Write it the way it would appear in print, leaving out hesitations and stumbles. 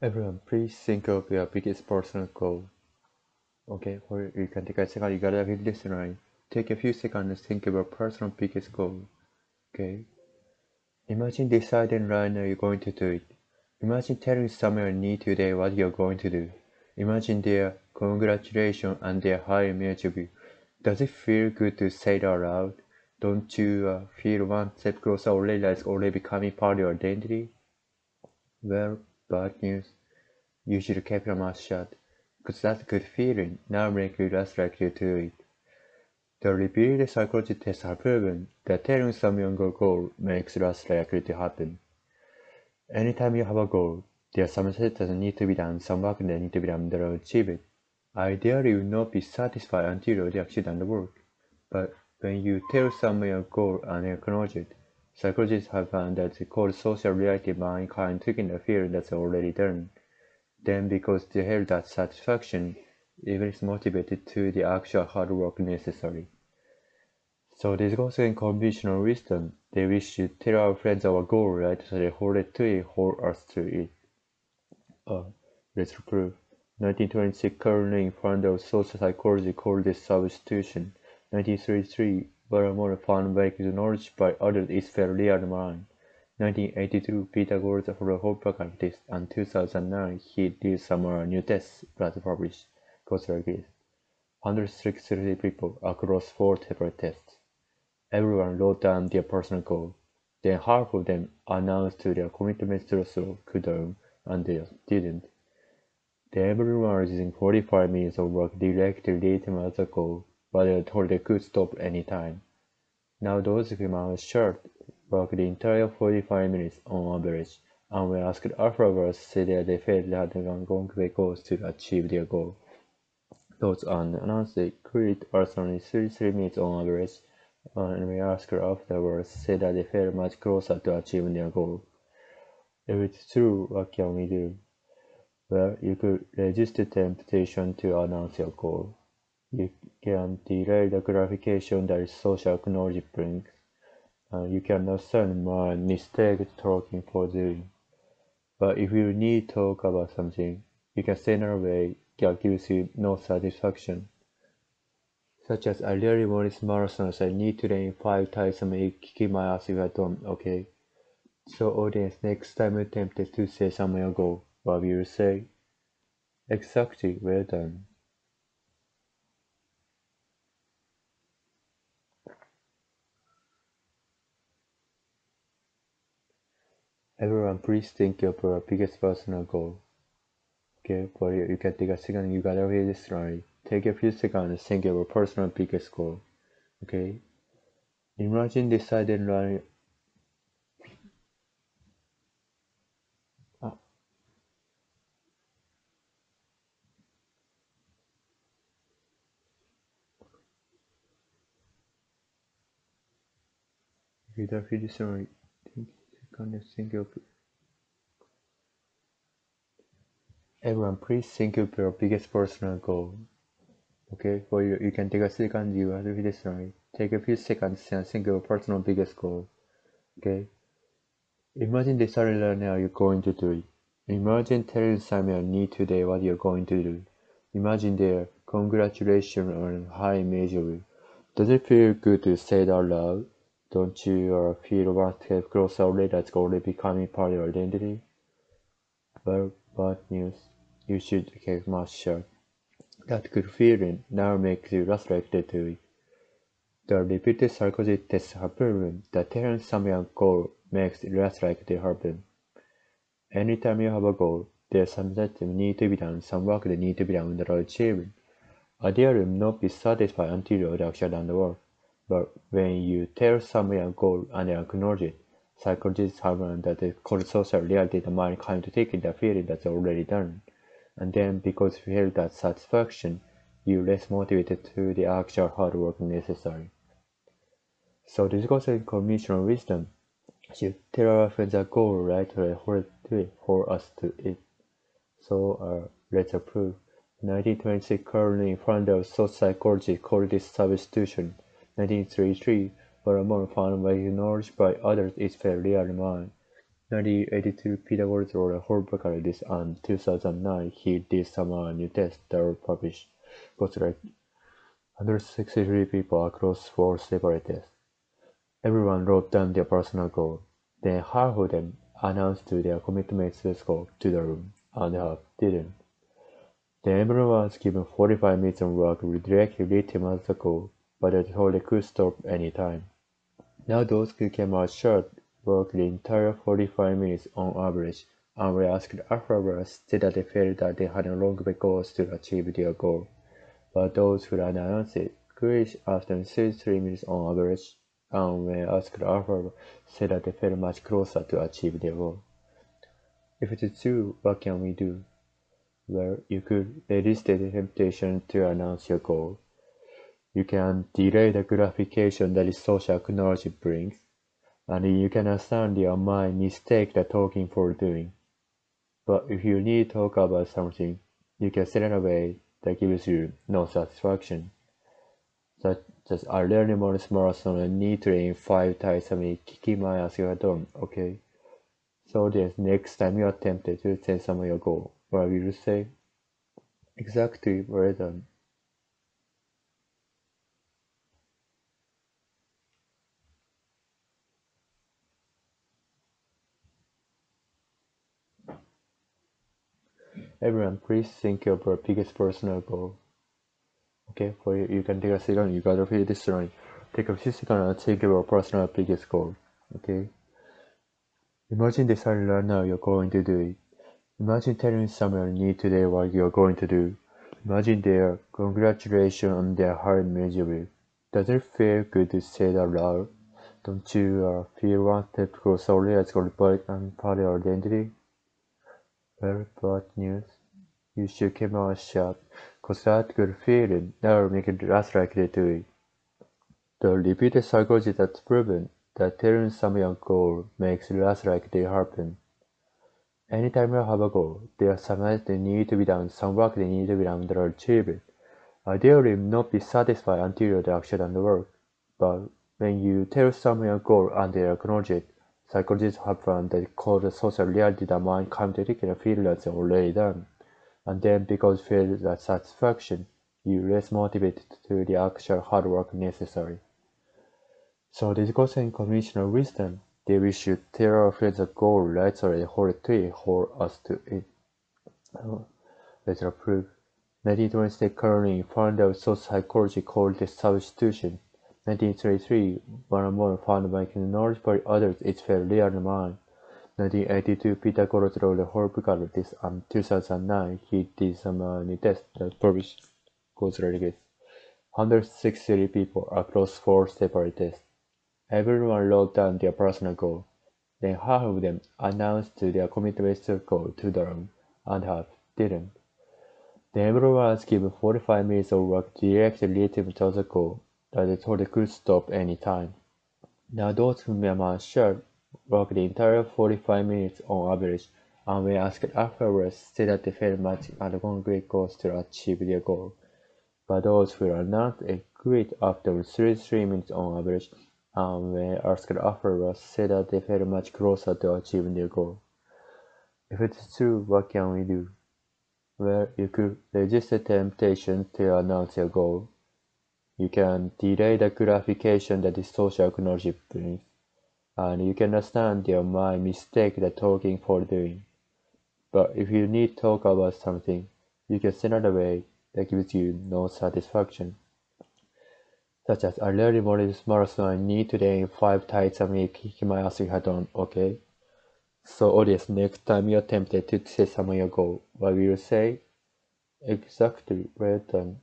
Everyone, please think of your biggest personal goal. Okay, or you can take a second, you gotta read this right. Take a few seconds to think of your personal biggest goal. Okay? Imagine deciding right now you're going to do it. Imagine telling someone you need today what you're going to do. Imagine their congratulations and their high image of you. Does it feel good to say it out loud? Don't you feel one step closer already that's already becoming part of your identity? Well, bad news. You should keep your mouth shut, because that's a good feeling. Now make you less likely to do it. The repeated psychology tests have proven that telling someone your goal makes it less likely to happen. Anytime you have a goal, there are some steps that need to be done, some work that need to be done to achieve it. Ideally, you will not be satisfied until you actually done the work. But when you tell someone your goal and acknowledge it, psychologists have found that the called social reality mankind taking the fear that's already done. Then because they have that satisfaction, even is motivated to the actual hard work necessary. So this goes in conventional wisdom. They wish to tell our friends our goal, right? So they hold it to it, hold us to it. Uh, let's prove. 1926, Carolyn found out social psychology called this substitution. 1933, Baramona found ways knowledge by others is fairly undermined. 1982, Pythagoras for a whole program test, and 2009, he did some new tests that published. Goes like this. 160 people across 4 separate tests. Everyone wrote down their personal goal. Then half of them announced their commitments to the could and they didn't. Then everyone was using 45 minutes of work directly to them as a goal, but they were told they could stop any time. Now those humans short worked the entire 45 minutes on average, and when asked afterwards said that they felt that they were going goals to achieve their goal. Those unannounced they quit was only 33 minutes on average, and when asked afterwards said that they felt much closer to achieving their goal. If it's true, what can we do? Well, you could resist the temptation to announce your goal. You can delay the gratification that social technology brings. You can understand my mistake talking for doing. But if you need to talk about something, you can say in a way that gives you no satisfaction. Such as, I really want this marathon, so I need to train 5 times a week, kick my ass if I don't, okay? So audience, next time you're tempted to say something ago, what will you say? Exactly, well done. Everyone, please think of your biggest personal goal. Okay, for you can take a second, you gotta read this story. Take a few seconds to think of your personal biggest goal. Okay? Imagine deciding running. Ah, you gotta read this story. Think, seconds, think of. Everyone, please think of your biggest personal goal. Okay, for you can take a second, you have to read this story. Take a few seconds and think of your personal biggest goal. Okay? Imagine deciding right now you're going to do it. Imagine telling someone you need today what you're going to do. Imagine their congratulations on high image of you. Does it feel good to say it out loud? Don't you feel one step closer already that's already becoming part of your identity? Well, bad news. You should keep mouth shut. That good feeling now makes you less likely to it. The repeated psychology tests have proven that telling someone a goal makes it less likely to happen. Anytime you have a goal, there's something that need to be done, some work that need to be done to achieve it. Ideally, you will not be satisfied until you have actually done the work. But when you tell someone a goal and they acknowledge it, psychologists have learned that it's called social reality, the mind kind to take in the feeling that's already done. And then because you feel that satisfaction, you're less motivated to the actual hard work necessary. So this goes in conventional wisdom. You tell our friends a goal, right? For us to it. So let's approve. 1926, Carolyn found out social psychology called this substitution. 1933, Baramon found by knowledge by others is fairly undermined. 1982 Pythagoras wrote a whole book on this, and 2009 he did some new tests that were published. Got like 163 people across 4 separate tests. Everyone wrote down their personal goal. Then half of them announced their commitments to the goal to the room, and half didn't. Then everyone was given 45 minutes of work with directly written as the goal, but they told they could stop any time. Now those who came out short worked the entire 45 minutes on average, and were asked afterwards said that they felt that they had a long way goals to achieve their goal. But those who announced it quit after 33 minutes on average, and when asked afterwards said that they felt much closer to achieve their goal. If it is true, what can we do? Well, you could resist the temptation to announce your goal. You can delay the gratification that social acknowledgement brings, and you can understand your mind mistake the talking for doing. But if you need to talk about something, you can set it away that gives you no satisfaction. Such as I learn more marathon and need to train 5 times a week, kicking my ass you are done, okay? So the next time you are tempted to say some of your goal, what will you say? Exactly, well done. Everyone, please think of your biggest personal goal. Okay, for you, you can take a second, you gotta feel this line. Take a few seconds and think of your personal biggest goal. Okay? Imagine deciding right now you're going to do it. Imagine telling someone you need today what you're going to do. Imagine their congratulations on their hard miserable. Does it feel good to say that loud? Don't you feel one step closer as a report and part of your identity? Well, bad news. You should keep your mouth shut, 'cause that good feeling never make it less likely to it. The repeated psychology that's proven that telling someone your goal makes it less likely to happen. Anytime you have a goal, there are some things that need to be done, some work that need to be done to achieve it. Ideally, not be satisfied until you actually done the work. But when you tell someone your goal and they acknowledge it, psychologists have found that called the social reality that mind comes to take and feel that's already done. And then because feel that satisfaction, you less motivated to do the actual hard work necessary. So this goes in conventional wisdom that we should tell our friends a goal right or hold to it, hold us to it. Later proof. 1926 Caroline found out social psychology called the substitution. 1933 one more found making knowledge by others is very real in mind. 1982 Pythagoras wrote a whole book about this, and 2009 he did some new tests that published goes like this. 163 people across 4 separate tests. Everyone wrote down their personal goal. Then half of them announced their commitment to go to the room, and half didn't. Then everyone was given 45 minutes of work directly related to the goal that they told they could stop any time. Now those who were sure worked the entire 45 minutes on average, and when asked afterwards said that they felt much and concrete goals to achieve their goal. But those who are not quit after 33 minutes on average, and when asked afterwards said that they felt much closer to achieving their goal. If it is true, what can we do? Well, you could resist the temptation to announce your goal. You can delay the gratification that the social acknowledgement brings, and you can understand your mind mistake the talking for doing. But if you need to talk about something, you can send it away that gives you no satisfaction. Such as I really wanted this marathon, I need to train 5 times a week, kick my ass if I don't, okay? So audience, next time you're tempted to say some of your goal, what will you say? Exactly, well done.